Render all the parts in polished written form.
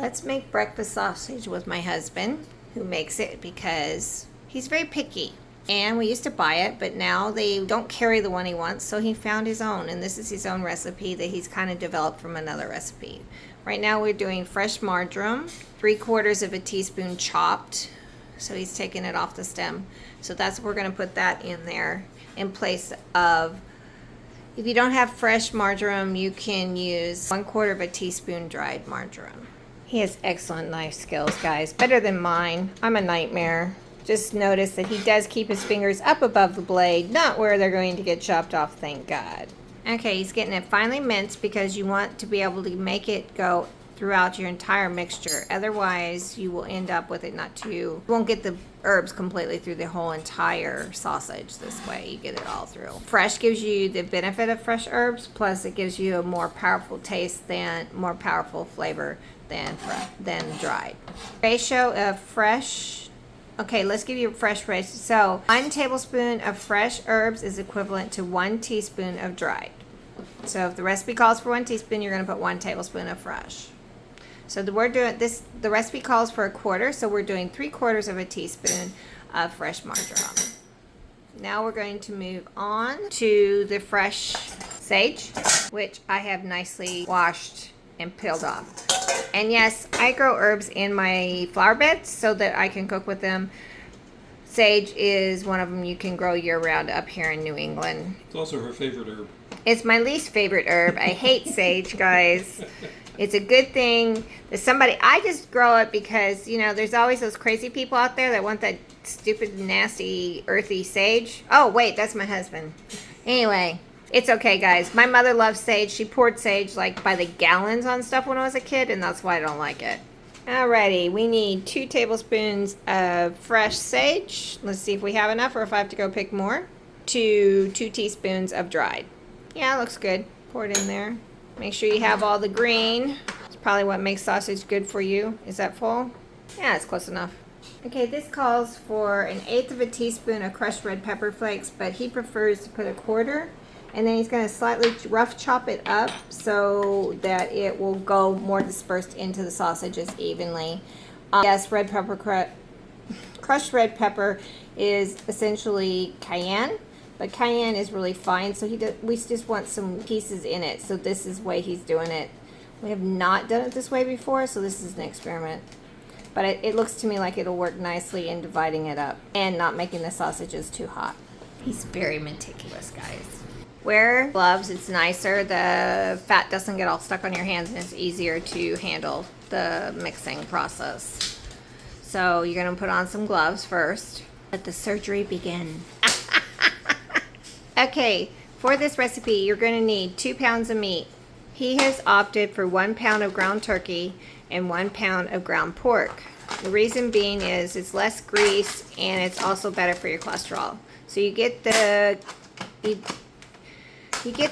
Let's make breakfast sausage with my husband, who makes it because he's very picky. And we used to buy it, but now they don't carry the one he wants, so he found his own. And this is his own recipe that he's kind of developed from another recipe. Right now we're doing fresh marjoram, 3/4 of a teaspoon chopped. So he's taking it off the stem. So we're going to put that in there in place of, if you don't have fresh marjoram, you can use 1/4 of a teaspoon dried marjoram. He has excellent knife skills, guys. Better than mine. I'm a nightmare. Just notice that he does keep his fingers up above the blade, not where they're going to get chopped off, thank God. Okay, he's getting it finely minced because you want to be able to make it go throughout your entire mixture. Otherwise, you will end up with it you won't get the herbs completely through the whole entire sausage. This way, you get it all through. Fresh gives you the benefit of fresh herbs, plus it gives you a more powerful taste more powerful flavor than dried. Ratio of fresh. Okay, let's give you a fresh ratio. So 1 tablespoon of fresh herbs is equivalent to 1 teaspoon of dried. So if the recipe calls for 1 teaspoon, you're going to put 1 tablespoon of fresh. So we're doing this, the recipe calls for 1/4, so we're doing 3/4 of a teaspoon of fresh marjoram. Now we're going to move on to the fresh sage, which I have nicely washed and peeled off. And yes, I grow herbs in my flower beds so that I can cook with them. Sage is one of them you can grow year-round up here in New England. It's also her favorite herb. It's my least favorite herb. I hate sage, guys. It's a good thing that I just grow it because, there's always those crazy people out there that want that stupid, nasty, earthy sage. Oh, wait, that's my husband. Anyway, it's okay, guys. My mother loves sage. She poured sage like by the gallons on stuff when I was a kid, and that's why I don't like it. Alrighty, we need 2 tablespoons of fresh sage. Let's see if we have enough or if I have to go pick more. 2 teaspoons of dried. Yeah, it looks good. Pour it in there. Make sure you have all the green. It's probably what makes sausage good for you. Is that full? Yeah, it's close enough. Okay, this calls for 1/8 of a teaspoon of crushed red pepper flakes, but he prefers to put 1/4. And then he's going to slightly rough chop it up so that it will go more dispersed into the sausages evenly. Yes, red pepper, crushed red pepper is essentially cayenne. But cayenne is really fine, so we just want some pieces in it. So this is the way he's doing it. We have not done it this way before, so this is an experiment. But it looks to me like it'll work nicely in dividing it up and not making the sausages too hot. He's very meticulous, guys. Wear gloves, it's nicer. The fat doesn't get all stuck on your hands, and it's easier to handle the mixing process. So you're gonna put on some gloves first. Let the surgery begin. Okay, for this recipe, you're going to need 2 pounds of meat. He has opted for 1 pound of ground turkey and 1 pound of ground pork. The reason being is it's less grease and it's also better for your cholesterol. So you get the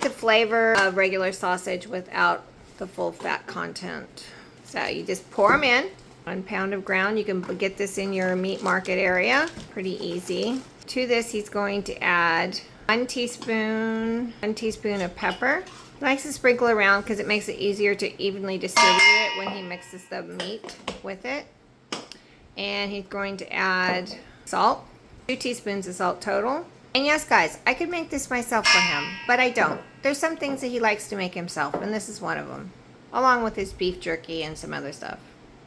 flavor of regular sausage without the full fat content. So you just pour them in. 1 pound of ground. You can get this in your meat market area. Pretty easy. To this, he's going to add 1 teaspoon of pepper. He likes to sprinkle around because it makes it easier to evenly distribute it when he mixes the meat with it. And he's going to add salt, 2 teaspoons of salt total. And yes, guys, I could make this myself for him, but I don't. There's some things that he likes to make himself, and this is one of them, along with his beef jerky and some other stuff.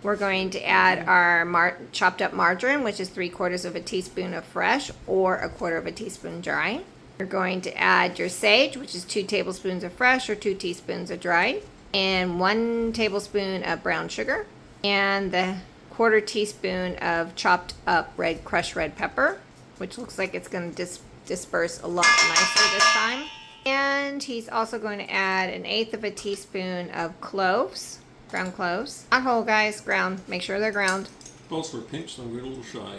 We're going to add our chopped up margarine, which is 3/4 of a teaspoon of fresh or 1/4 of a teaspoon dry. You're going to add your sage, which is 2 tablespoons of fresh or 2 teaspoons of dried, and 1 tablespoon of brown sugar, and the 1/4 teaspoon of chopped up crushed red pepper, which looks like it's going to disperse a lot nicer this time. And he's also going to add 1/8 of a teaspoon of cloves, ground cloves. Not whole, guys, ground. Make sure they're ground. Calls for a pinch, so I'm getting a little shy.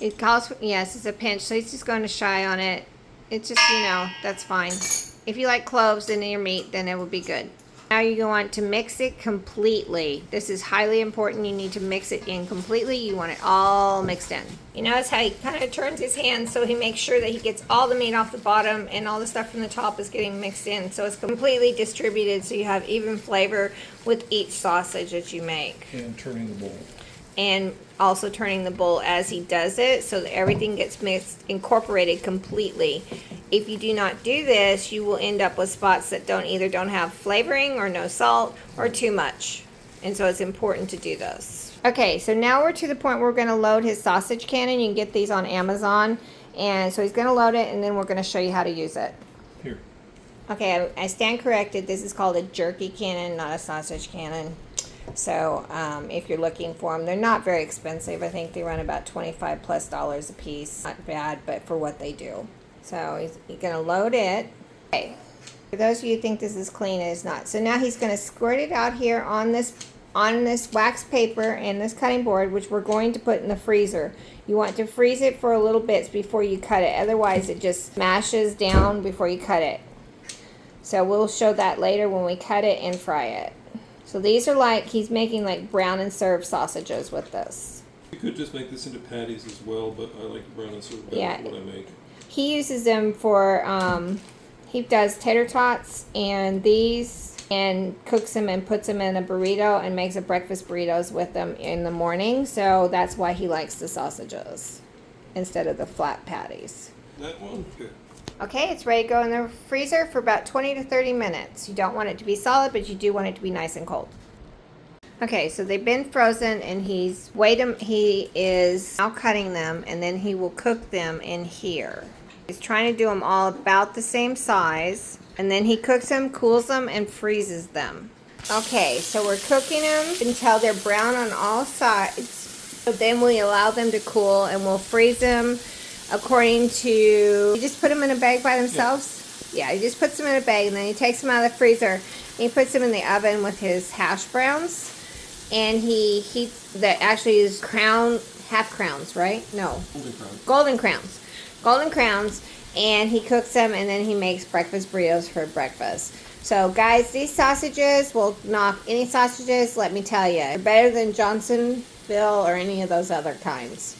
It calls for, yes, it's a pinch, so he's just going to shy on it. It's just, that's fine. If you like cloves in your meat, then it will be good. Now you want to mix it completely. This is highly important. You need to mix it in completely. You want it all mixed in. You notice how he kind of turns his hand so he makes sure that he gets all the meat off the bottom and all the stuff from the top is getting mixed in. So it's completely distributed so you have even flavor with each sausage that you make. And turning the bowl. And also turning the bowl as he does it so that everything gets mixed, incorporated completely. If you do not do this, you will end up with spots that either don't have flavoring or no salt or too much. And so it's important to do this. Okay, so now we're to the point where we're going to load his sausage cannon. You can get these on Amazon. And so he's going to load it, and then we're going to show you how to use it. Here. Okay, I stand corrected. This is called a jerky cannon, not a sausage cannon. So if you're looking for them, they're not very expensive. I think they run about $25+ a piece. Not bad, but for what they do. So he's going to load it. Okay. For those of you who think this is clean, it is not. So now he's going to squirt it out here on this wax paper and this cutting board, which we're going to put in the freezer. You want to freeze it for a little bit before you cut it. Otherwise, it just smashes down before you cut it. So we'll show that later when we cut it and fry it. So these are like, he's making like brown and served sausages with this. You could just make this into patties as well, but I like the brown and served better Yeah. for what I make. He uses them for, he does tater tots and these, and cooks them and puts them in a burrito and makes a breakfast burritos with them in the morning. So that's why he likes the sausages instead of the flat patties. That one? Good. Okay, it's ready to go in the freezer for about 20 to 30 minutes. You don't want it to be solid, but you do want it to be nice and cold. Okay, so they've been frozen, and he is now cutting them, and then he will cook them in here. He's trying to do them all about the same size, and then he cooks them, cools them, and freezes them. Okay, so we're cooking them until they're brown on all sides. So then we allow them to cool, and we'll freeze them according to, you just put them in a bag by themselves? Yeah, he just puts them in a bag, and then he takes them out of the freezer, and he puts them in the oven with his hash browns, and he heats, that actually is half crowns, right? No. Golden crowns, and he cooks them, and then he makes breakfast burritos for breakfast. So guys, these sausages will knock any sausages, let me tell you. They're better than Johnsonville or any of those other kinds.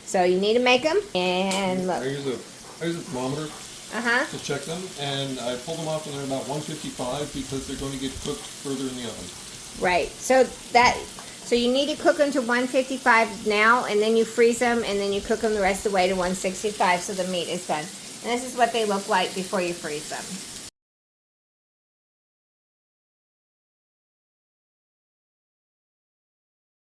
So you need to make them, and look. I use a thermometer to check them, and I pull them off when they're about 155 because they're going to get cooked further in the oven. Right. So you need to cook them to 155 now, and then you freeze them, and then you cook them the rest of the way to 165 so the meat is done. And this is what they look like before you freeze them.